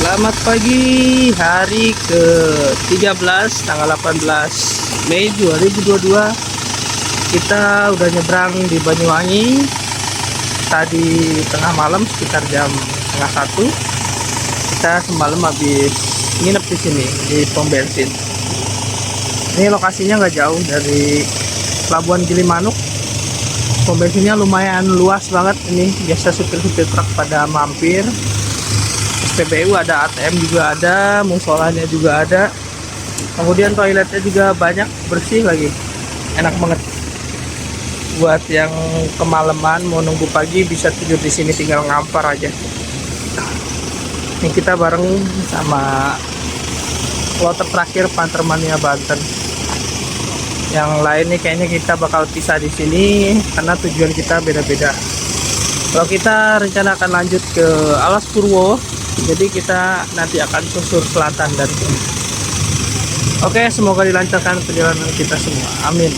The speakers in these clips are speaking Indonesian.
Selamat pagi, hari ke-13 tanggal 18 Mei 2022. Kita udah nyebrang di Banyuwangi tadi tengah malam sekitar jam setengah 1. Kita semalam habis nginep di sini di pom bensin. Ini lokasinya nggak jauh dari Pelabuhan Gilimanuk. Pom bensinnya lumayan luas banget, ini biasa supir-supir truk pada mampir. SPBU ada, ATM juga ada, musolanya juga ada. Kemudian toiletnya juga banyak, bersih lagi, enak banget. Buat yang kemalaman mau nunggu pagi bisa tidur di sini, tinggal ngampar aja. Ini kita bareng sama kloter terakhir Pantermania Banten. Yang lain nih kayaknya kita bakal pisah di sini karena tujuan kita beda-beda. Kalau kita rencana akan lanjut ke Alas Purwo, jadi kita nanti akan susur selatan dan oke, semoga dilancarkan perjalanan kita semua, amin.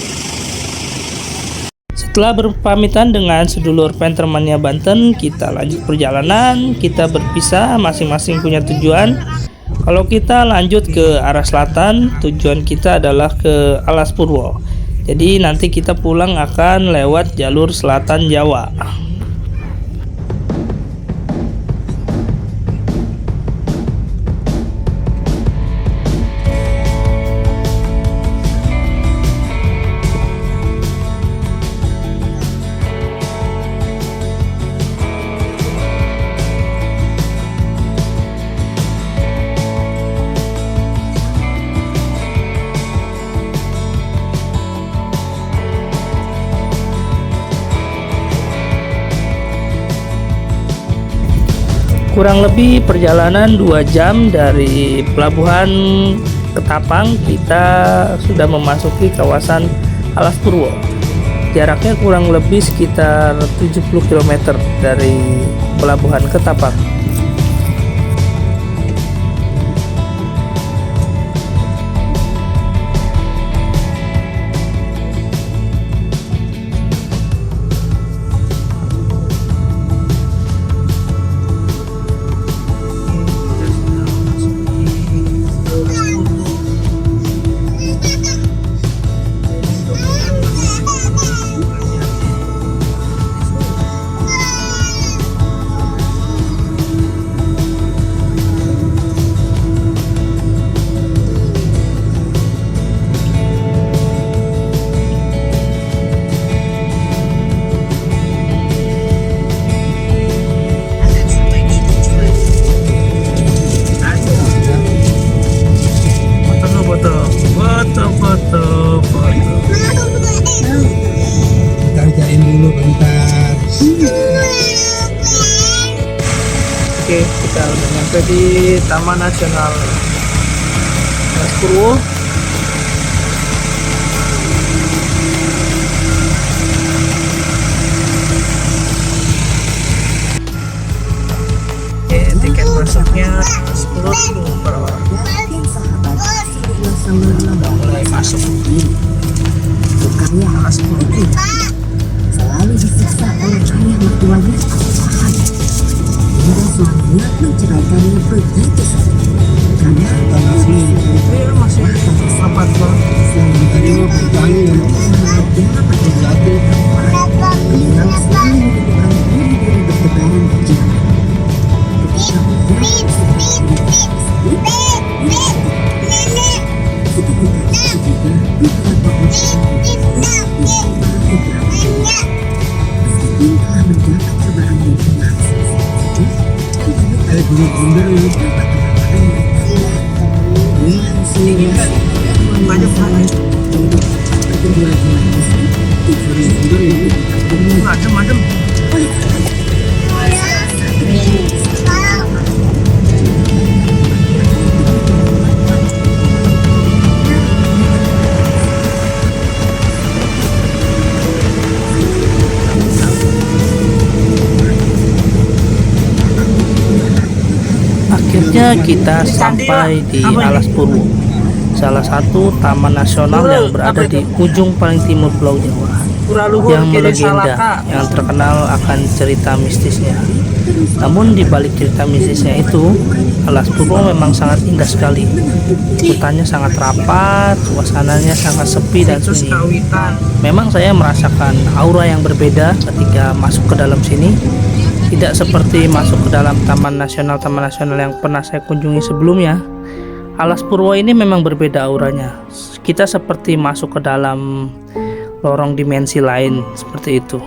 Setelah berpamitan dengan sedulur Pantermania Banten, kita lanjut perjalanan. Kita berpisah, masing-masing punya tujuan. Kalau kita lanjut ke arah selatan, tujuan kita adalah ke Alas Purwo. Jadi nanti kita pulang akan lewat jalur selatan Jawa. Kurang lebih perjalanan 2 jam dari pelabuhan Ketapang, kita sudah memasuki kawasan Alas Purwo. Jaraknya kurang lebih sekitar 70 km dari pelabuhan Ketapang. Oke, kita udah nyampe di Taman Nasional Alas Purwo. Oke, tiket masuknya 10.000 per orang. Mulai masuk bukannya Alas Purwo. selalu disiksa oleh ayah mertuanya Al-Fahad hingga suaminya menceraikannya begitu saja karena Masih rapat banget. selanjutnya bertanya yang dapat terjadi beliau selalu menemukan budi-budi bertebaran berjalan ketika telah mendapat cobaan yang berat ada benar-benar mendapat yang sehingga Banyak banget. Adem. Akhirnya kita sampai di Alas Purwo, salah satu taman nasional yang berada di ujung paling timur Pulau Jawa, yang melegenda, yang terkenal akan cerita mistisnya. Namun di balik cerita mistisnya itu, Alas Purwo memang sangat indah sekali. Hutannya sangat rapat, suasananya sangat sepi dan sunyi. Memang saya merasakan aura yang berbeda ketika masuk ke dalam sini. Tidak seperti masuk ke dalam taman nasional yang pernah saya kunjungi sebelumnya. Alas Purwo ini memang berbeda auranya. Kita seperti masuk ke dalam lorong dimensi lain seperti itu.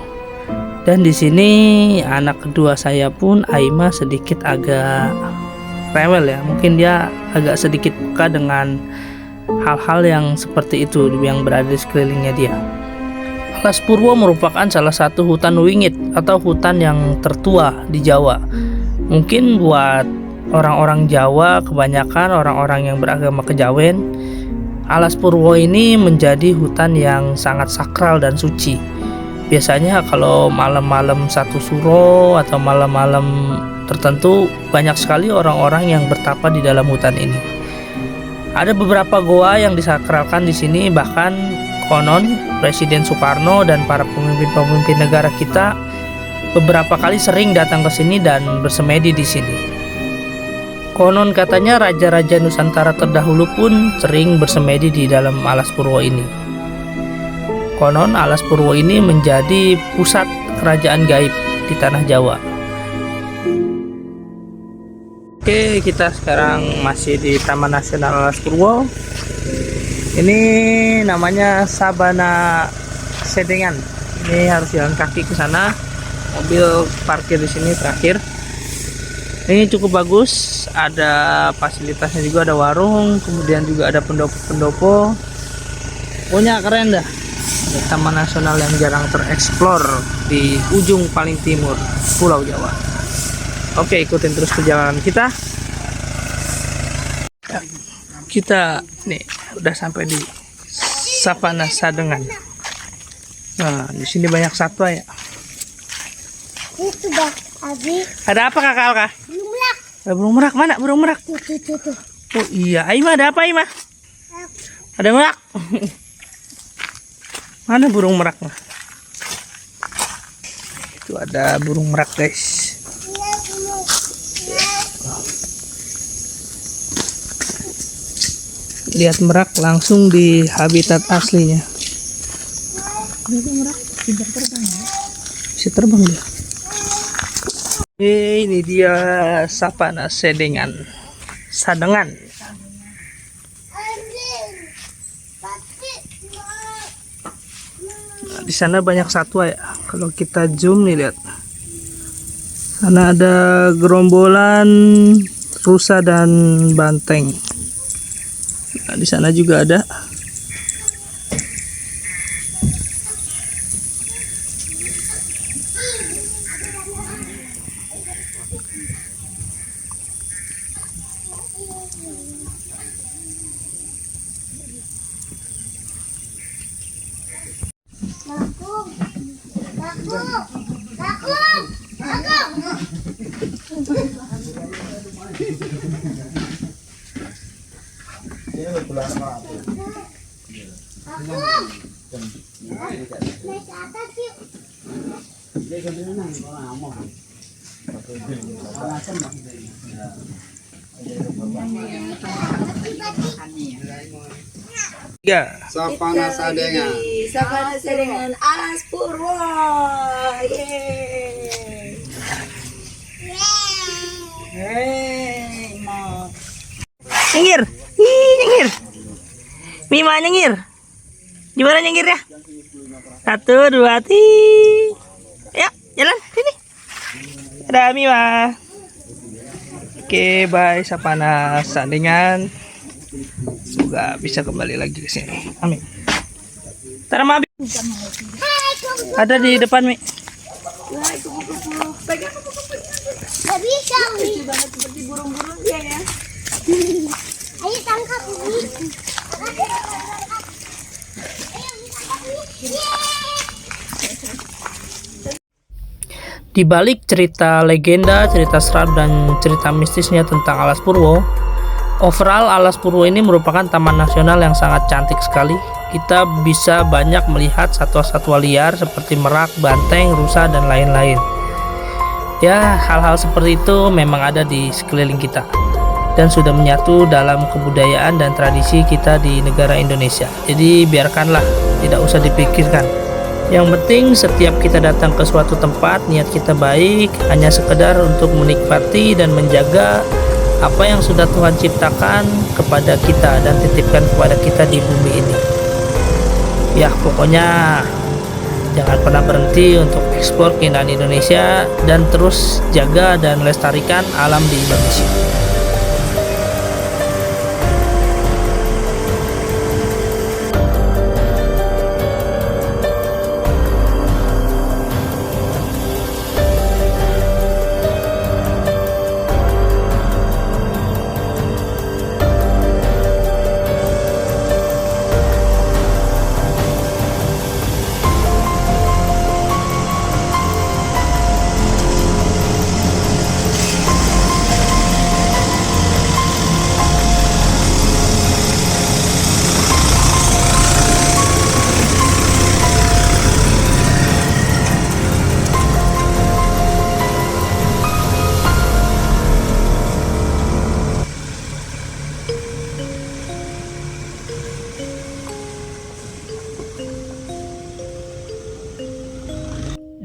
Dan di sini anak kedua saya pun, Aima, sedikit agak rewel ya. Mungkin dia agak sedikit peka dengan hal-hal yang seperti itu yang berada di sekelilingnya dia. Alas Purwo merupakan salah satu hutan wingit atau hutan yang tertua di Jawa. Mungkin buat orang-orang Jawa, kebanyakan orang-orang yang beragama Kejawen, Alas Purwo ini menjadi hutan yang sangat sakral dan suci. Biasanya kalau malam-malam satu suro atau malam-malam tertentu, banyak sekali orang-orang yang bertapa di dalam hutan ini. Ada beberapa goa yang disakralkan di sini, bahkan konon Presiden Soekarno dan para pemimpin-pemimpin negara kita beberapa kali sering datang ke sini dan bersemedi di sini. Konon katanya raja-raja Nusantara terdahulu pun sering bersemedi di dalam Alas Purwo ini. Konon Alas Purwo ini menjadi pusat kerajaan gaib di tanah Jawa. Oke, kita sekarang masih di Taman Nasional Alas Purwo. Ini namanya Sabana Sedengan. Ini harus jalan kaki ke sana. Mobil parkir di sini terakhir. Ini cukup bagus. Ada fasilitasnya juga, ada warung, kemudian juga ada pendopo-pendopo. Pokoknya keren dah. Taman nasional yang jarang tereksplor di ujung paling timur Pulau Jawa. Oke, ikutin terus perjalanan kita. Kita nih udah sampai di Savana Sadengan. Nah, di sini banyak satwa ya. Itu dah, Abi. Ada apa kakak Alka? Burung merak. Burung merak mana? Burung merak. Tuh. Oh iya, Aima ada apa Aima? Ada merak. Mana burung meraknya? Itu ada burung merak guys. Lihat merak langsung di habitat aslinya. Merak bisa terbang ya? Bisa terbang dia. Ini dia Savana Sadengan. Di sana banyak satwa ya. Kalau kita zoom nih, lihat. Sana ada gerombolan rusa dan banteng. Nah, di sana juga ada. Ya. Savana Sadengan. Savana Sadengan Alas Purwo. Yeay. Hey, mau. Nyengir. Ih, nyengir. Mima nyengir. Gimana nyengir ya? 1, 2, 3. Yuk, jalan sini. Ada Mima. Oke, bye Savana Sadengan. Semoga bisa kembali lagi ke sini. Amin. Tara Mabi. Ada di depan, Mi. Gak bisa, Umi. Banget seperti burung-burung dia ya. Ayo tangkap, Umi. Di balik cerita legenda, cerita seram dan cerita mistisnya tentang Alas Purwo, overall Alas Purwo ini merupakan taman nasional yang sangat cantik sekali. Kita bisa banyak melihat satwa-satwa liar seperti merak, banteng, rusa dan lain-lain. Ya, hal-hal seperti itu memang ada di sekeliling kita dan sudah menyatu dalam kebudayaan dan tradisi kita di negara Indonesia. Jadi biarkanlah, tidak usah dipikirkan. Yang penting setiap kita datang ke suatu tempat, niat kita baik, hanya sekedar untuk menikmati dan menjaga apa yang sudah Tuhan ciptakan kepada kita dan titipkan kepada kita di bumi ini. Ya, pokoknya jangan pernah berhenti untuk ekspor keindahan Indonesia dan terus jaga dan lestarikan alam di Indonesia.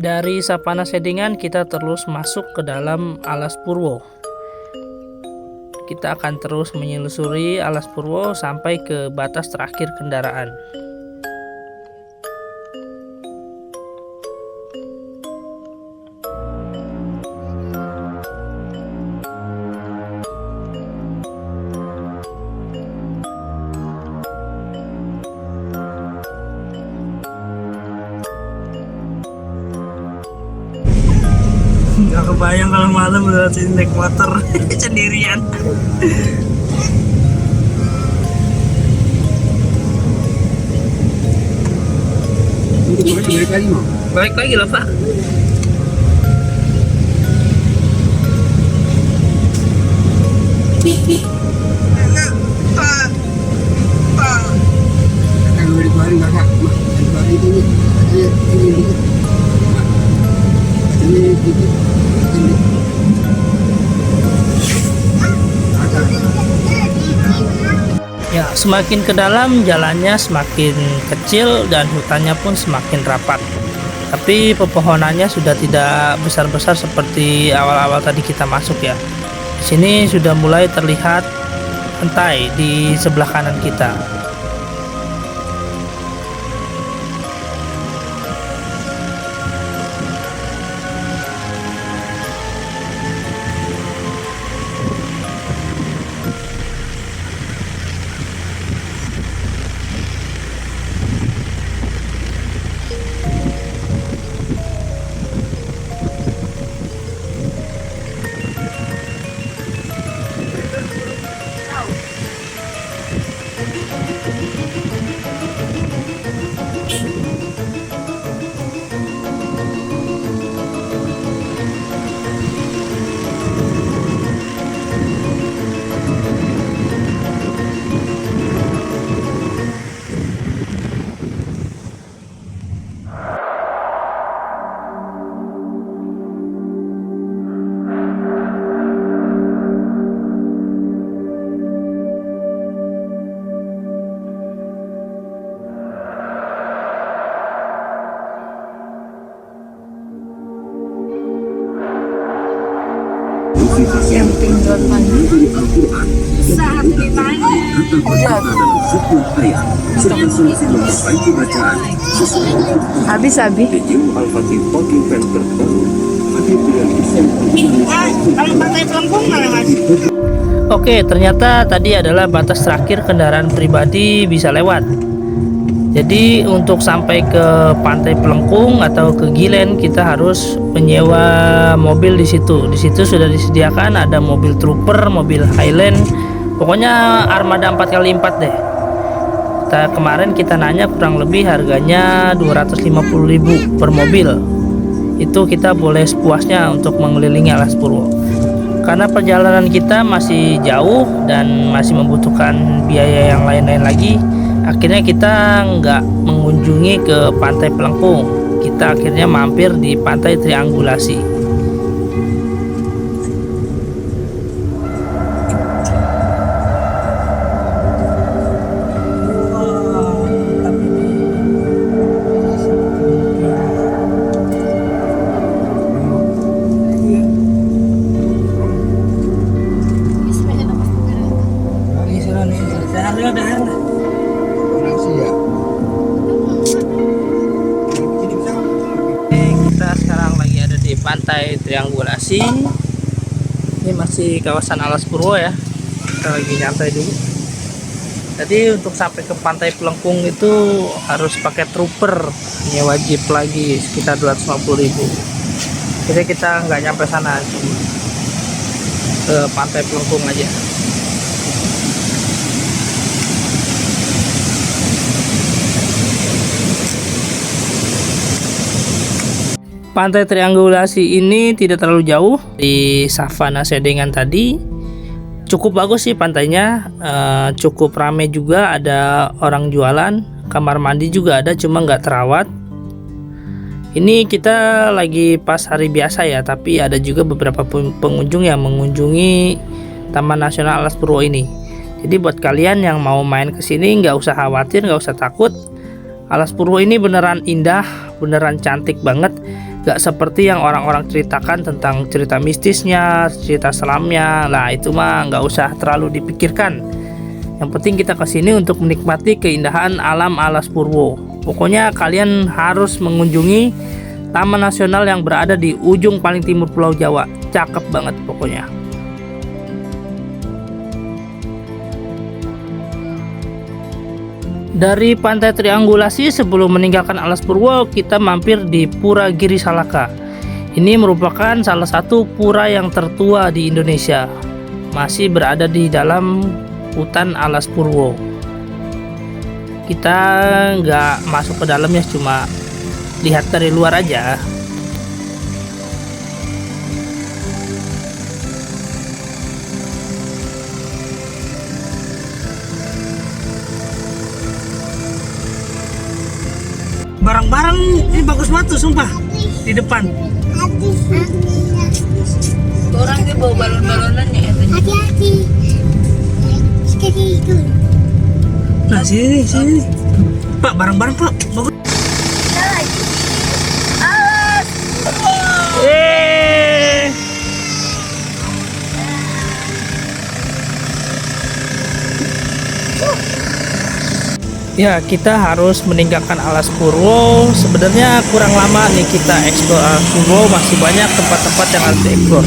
Dari Sapana Sedingan kita terus masuk ke dalam Alas Purwo. Kita akan terus menyelusuri Alas Purwo sampai ke batas terakhir kendaraan. Gak kebayang kalau malam udah sini naik motor sendirian. Balik lagi mau? Balik lagi lah Pak. Kalau balik balik nggak kak? Balik balik ini dikit. Ini dikit. Ya, semakin ke dalam jalannya semakin kecil dan hutannya pun semakin rapat. Tapi pepohonannya sudah tidak besar-besar seperti awal-awal tadi kita masuk ya. Di sini sudah mulai terlihat pantai di sebelah kanan kita. Camping drone pagi saat ditanya habis Oke, ternyata tadi adalah batas terakhir kendaraan pribadi bisa lewat. Jadi untuk sampai ke Pantai Pelengkung atau ke Gilen kita harus menyewa mobil di situ. Di situ sudah disediakan ada mobil trooper, mobil Highland, pokoknya armada 4x4 deh. Kemarin kita nanya kurang lebih harganya 250.000 per mobil. Itu kita boleh sepuasnya untuk mengelilingi Alas Purwo. Karena perjalanan kita masih jauh dan masih membutuhkan biaya yang lain-lain lagi, akhirnya kita nggak mengunjungi ke Pantai Pelengkung. Kita akhirnya mampir di Pantai Triangulasi. Triangulasi. Ini masih kawasan Alas Purwo ya. Kita lagi nyantai dulu. Jadi untuk sampai ke Pantai Pelengkung itu harus pakai trooper. Ini wajib lagi sekitar 250.000. Jadi kita nggak nyampe sana, cuma ke Pantai Pelengkung aja. Pantai Triangulasi ini tidak terlalu jauh di Savana Sedengan tadi. Cukup bagus sih pantainya, cukup rame juga, ada orang jualan, kamar mandi juga ada, cuma nggak terawat. Ini kita lagi pas hari biasa ya, tapi ada juga beberapa pengunjung yang mengunjungi Taman Nasional Alas Purwo ini. Jadi buat kalian yang mau main ke sini nggak usah khawatir, nggak usah takut. Alas Purwo ini beneran indah, beneran cantik banget. Gak seperti yang orang-orang ceritakan tentang cerita mistisnya, cerita selamnya. Lah itu mah nggak usah terlalu dipikirkan. Yang penting kita kesini untuk menikmati keindahan alam Alas Purwo. Pokoknya kalian harus mengunjungi Taman Nasional yang berada di ujung paling timur Pulau Jawa. Cakep banget pokoknya. Dari Pantai Triangulasi sebelum meninggalkan Alas Purwo, kita mampir di Pura Giri Salaka. Ini merupakan salah satu pura yang tertua di Indonesia. Masih berada di dalam hutan Alas Purwo. Kita nggak masuk ke dalamnya, cuma lihat dari luar aja. Barang-barang ini bagus banget tuh, sumpah, di depan. Orang dia bawa balon-balonannya ya tadi. Hati-hati. Sekali itu. Nah sini Pak, barang-barang Pak bagus. Ya, kita harus meninggalkan Alas Purwo. Sebenarnya kurang lama nih kita eksplor Alas Purwo, masih banyak tempat-tempat yang harus dieksplor.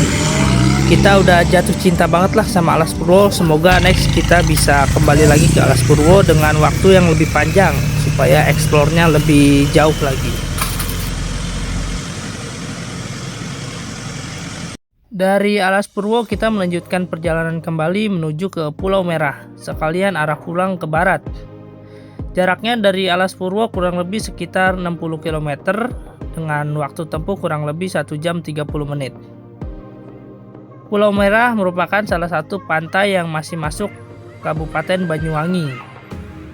Kita udah jatuh cinta banget lah sama Alas Purwo. Semoga next kita bisa kembali lagi ke Alas Purwo dengan waktu yang lebih panjang supaya eksplornya lebih jauh lagi. Dari Alas Purwo kita melanjutkan perjalanan kembali menuju ke Pulau Merah, sekalian arah pulang ke barat. Jaraknya dari Alas Purwo kurang lebih sekitar 60 km dengan waktu tempuh kurang lebih 1 jam 30 menit. Pulau Merah merupakan salah satu pantai yang masih masuk Kabupaten Banyuwangi.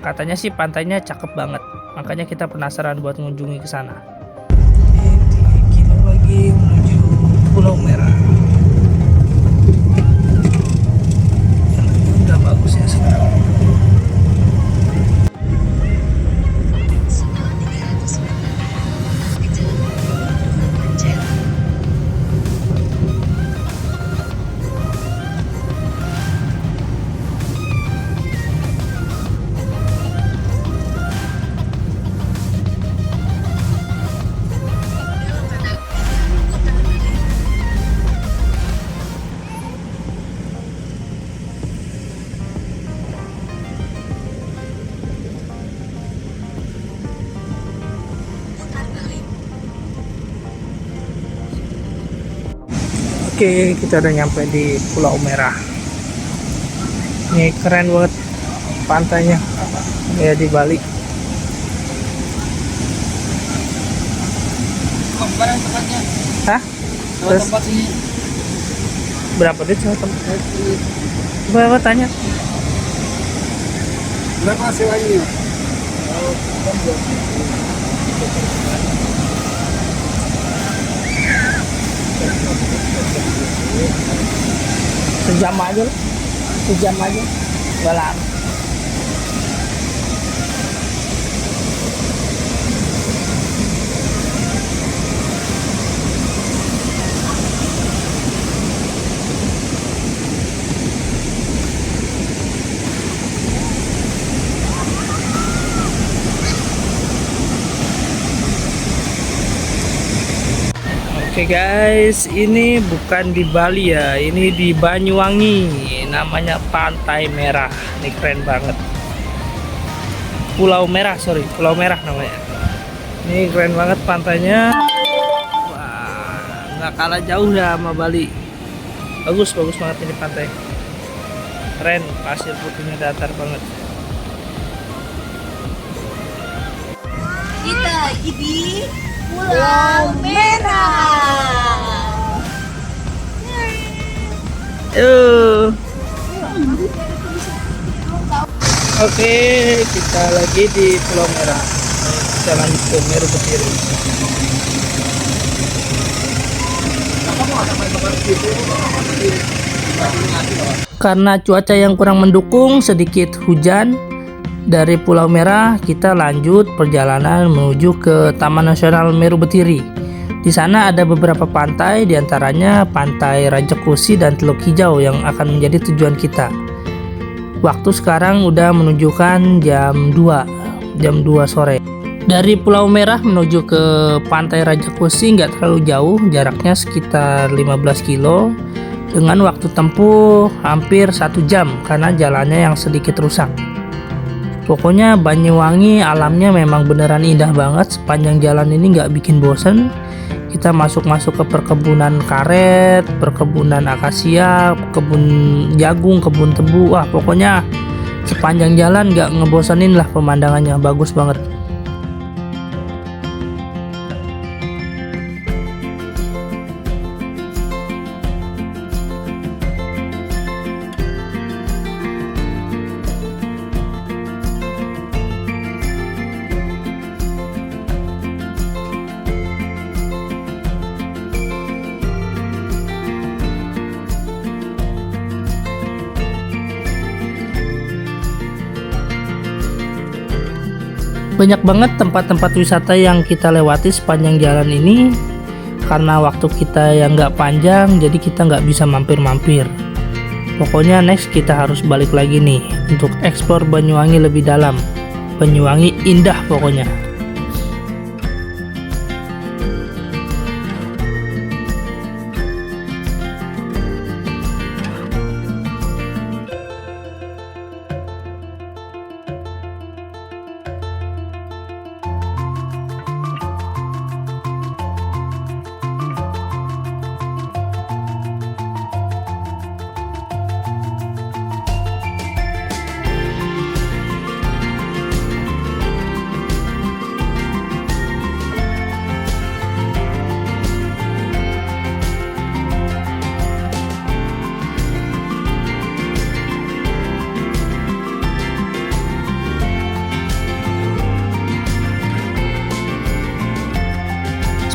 Katanya sih pantainya cakep banget, makanya kita penasaran buat mengunjungi ke sana. Kita lagi menuju Pulau Merah. Udah bagus ya sekarang. Oke, kita udah nyampe di Pulau Merah. Ini keren banget pantainya, kayak di Bali. Barang tempatnya. Hah? Terus Tempat sini. berapa duit sama tempat? Berapa tanya? Berapa sewanya? Sejam aja lah. Sejam aja. Gak lama. Oke, Oke guys, ini bukan di Bali ya, ini di Banyuwangi, namanya Pantai Merah. Ini keren banget. Pulau Merah, sorry, Pulau Merah namanya. Ini keren banget pantainya. Wah, nggak kalah jauh dah sama Bali. Bagus banget ini pantai. Keren, pasir putihnya datar banget. Kita di Pulau Merah. Oke, kita lagi di Pulau Merah. Kita lanjut ke Meru Betiri. Karena cuaca yang kurang mendukung, sedikit hujan, dari Pulau Merah kita lanjut perjalanan menuju ke Taman Nasional Meru Betiri. Di sana ada beberapa pantai, diantaranya Pantai Rajekusi dan Teluk Hijau yang akan menjadi tujuan kita. Waktu sekarang udah menunjukkan jam 2 sore. Dari Pulau Merah menuju ke Pantai Rajekusi nggak terlalu jauh, jaraknya sekitar 15 kilo dengan waktu tempuh hampir 1 jam karena jalannya yang sedikit rusak. Pokoknya Banyuwangi alamnya memang beneran indah banget. Sepanjang jalan ini nggak bikin bosen. Kita masuk ke perkebunan karet, perkebunan akasia, kebun jagung, kebun tebu. Wah, pokoknya sepanjang jalan nggak ngebosenin lah, pemandangannya bagus banget. Banyak banget tempat-tempat wisata yang kita lewati sepanjang jalan ini. Karena waktu kita yang nggak panjang, jadi kita nggak bisa mampir-mampir. Pokoknya next kita harus balik lagi nih untuk eksplor Banyuwangi lebih dalam. Banyuwangi indah pokoknya.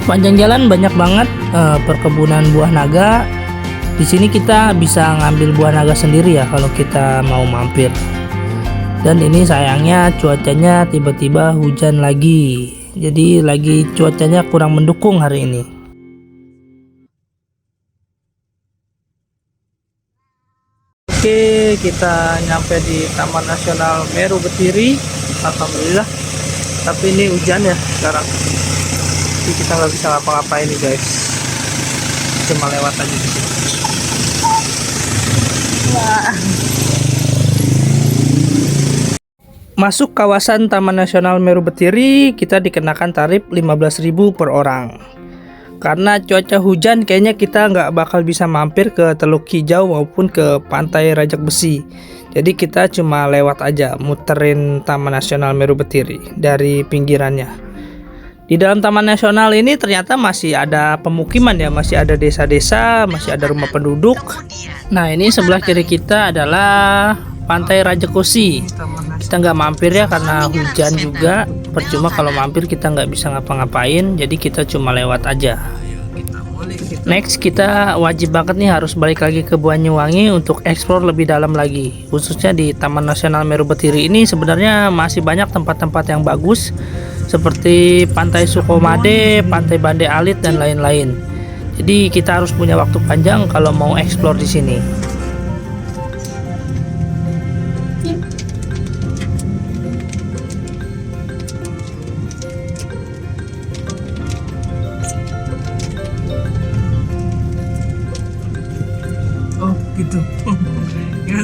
Sepanjang jalan banyak banget perkebunan buah naga. Di sini kita bisa ngambil buah naga sendiri ya kalau kita mau mampir. Dan ini sayangnya cuacanya tiba-tiba hujan lagi. Jadi lagi cuacanya kurang mendukung hari ini. Oke, kita nyampe di Taman Nasional Meru Betiri. Alhamdulillah. Tapi ini hujan ya sekarang. Jadi kita nggak bisa ngapa-ngapain nih guys, cuma lewat aja di sini. Wah. Masuk kawasan Taman Nasional Meru Betiri kita dikenakan tarif 15.000 per orang. Karena cuaca hujan kayaknya kita nggak bakal bisa mampir ke Teluk Hijau maupun ke Pantai Rajak Besi. Jadi kita cuma lewat aja, muterin Taman Nasional Meru Betiri dari pinggirannya. Di dalam Taman Nasional ini ternyata masih ada pemukiman ya, masih ada desa-desa, masih ada rumah penduduk. Nah, ini sebelah kiri kita adalah Pantai Rajekusi. Kita nggak mampir ya karena hujan juga. Percuma kalau mampir kita nggak bisa ngapa-ngapain, jadi kita cuma lewat aja. Next kita wajib banget nih harus balik lagi ke Banyuwangi untuk eksplor lebih dalam lagi. Khususnya di Taman Nasional Meru Betiri ini sebenarnya masih banyak tempat-tempat yang bagus. Seperti Pantai Sukomade, Pantai Bande Alit dan lain-lain. Jadi kita harus punya waktu panjang kalau mau eksplor di sini.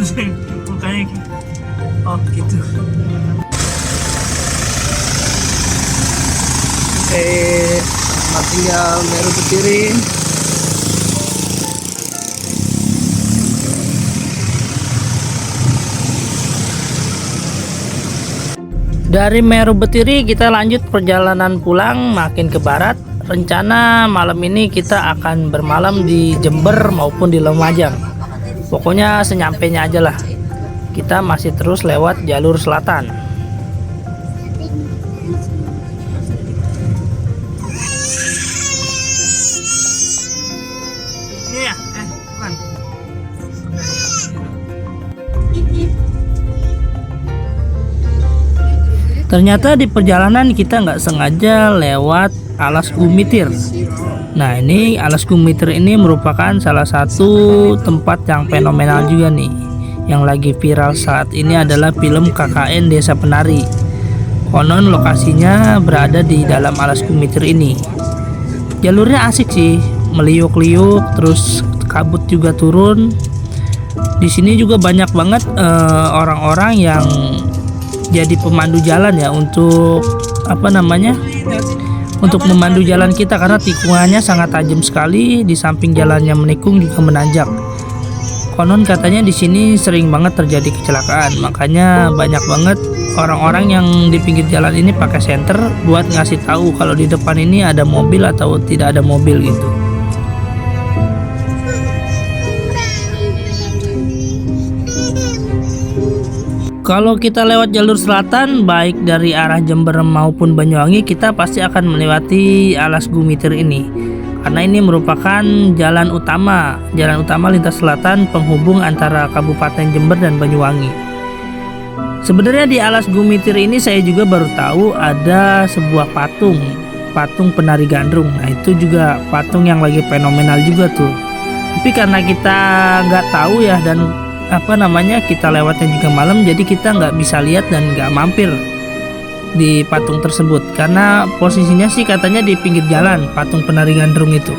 Mukanya oh gitu. Selamat tinggal Meru Betiri. Dari Meru Betiri kita lanjut perjalanan pulang makin ke barat. Rencana malam ini kita akan bermalam di Jember maupun di Lumajang. Pokoknya senyampainya aja lah. Kita masih terus lewat jalur selatan. Iya, bukan. Ternyata di perjalanan kita nggak sengaja lewat Alas Gumitir. Nah, ini Alas Gumitir ini merupakan salah satu tempat yang fenomenal juga nih. Yang lagi viral saat ini adalah film KKN Desa Penari. Konon lokasinya berada di dalam Alas Gumitir ini. Jalurnya asik sih, meliuk-liuk, terus kabut juga turun. Di sini juga banyak banget orang-orang yang jadi pemandu jalan ya, untuk untuk memandu jalan kita, karena tikungannya sangat tajam sekali. Di samping jalannya menikung juga menanjak. Konon katanya di sini sering banget terjadi kecelakaan, makanya banyak banget orang-orang yang di pinggir jalan ini pakai senter buat ngasih tahu kalau di depan ini ada mobil atau tidak ada mobil gitu. Kalau kita lewat jalur selatan, baik dari arah Jember maupun Banyuwangi, kita pasti akan melewati Alas Gumitir ini. Karena ini merupakan jalan utama lintas selatan penghubung antara Kabupaten Jember dan Banyuwangi. Sebenarnya di Alas Gumitir ini saya juga baru tahu ada sebuah patung penari gandrung. Nah, itu juga patung yang lagi fenomenal juga tuh. Tapi karena kita nggak tahu ya, dan kita lewatnya juga malam, jadi kita nggak bisa lihat dan nggak mampir di patung tersebut, karena posisinya sih katanya di pinggir jalan patung penari gandrung itu.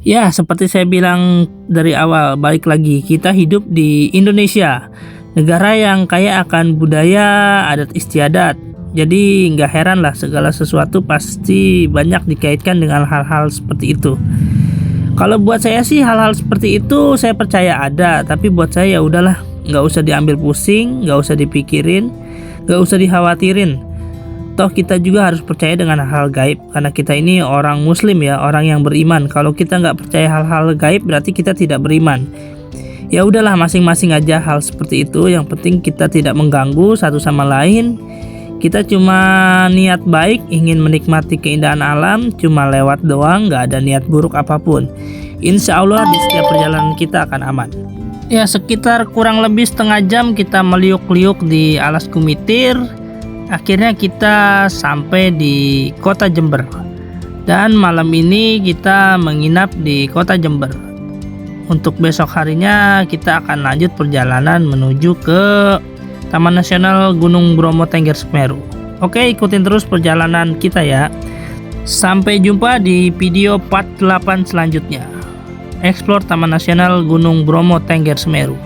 Ya, seperti saya bilang dari awal, balik lagi, kita hidup di Indonesia, negara yang kaya akan budaya, adat istiadat. Jadi nggak heran lah segala sesuatu pasti banyak dikaitkan dengan hal-hal seperti itu. Kalau buat saya sih hal-hal seperti itu saya percaya ada, tapi buat saya ya udahlah, nggak usah diambil pusing, nggak usah dipikirin, nggak usah dikhawatirin. Toh kita juga harus percaya dengan hal-hal gaib, karena kita ini orang muslim ya, orang yang beriman. Kalau kita nggak percaya hal-hal gaib berarti kita tidak beriman. Ya udahlah, masing-masing aja hal seperti itu. Yang penting kita tidak mengganggu satu sama lain. Kita cuma niat baik, ingin menikmati keindahan alam, cuma lewat doang, nggak ada niat buruk apapun. Insya Allah di setiap perjalanan kita akan aman. Ya, sekitar kurang lebih setengah jam kita meliuk-liuk di Alas Gumitir. Akhirnya kita sampai di kota Jember, dan malam ini kita menginap di kota Jember. Untuk besok harinya kita akan lanjut perjalanan menuju ke Taman Nasional Gunung Bromo Tengger Semeru. Oke, ikutin terus perjalanan kita ya. Sampai jumpa di video part 8 selanjutnya. Explore Taman Nasional Gunung Bromo Tengger Semeru.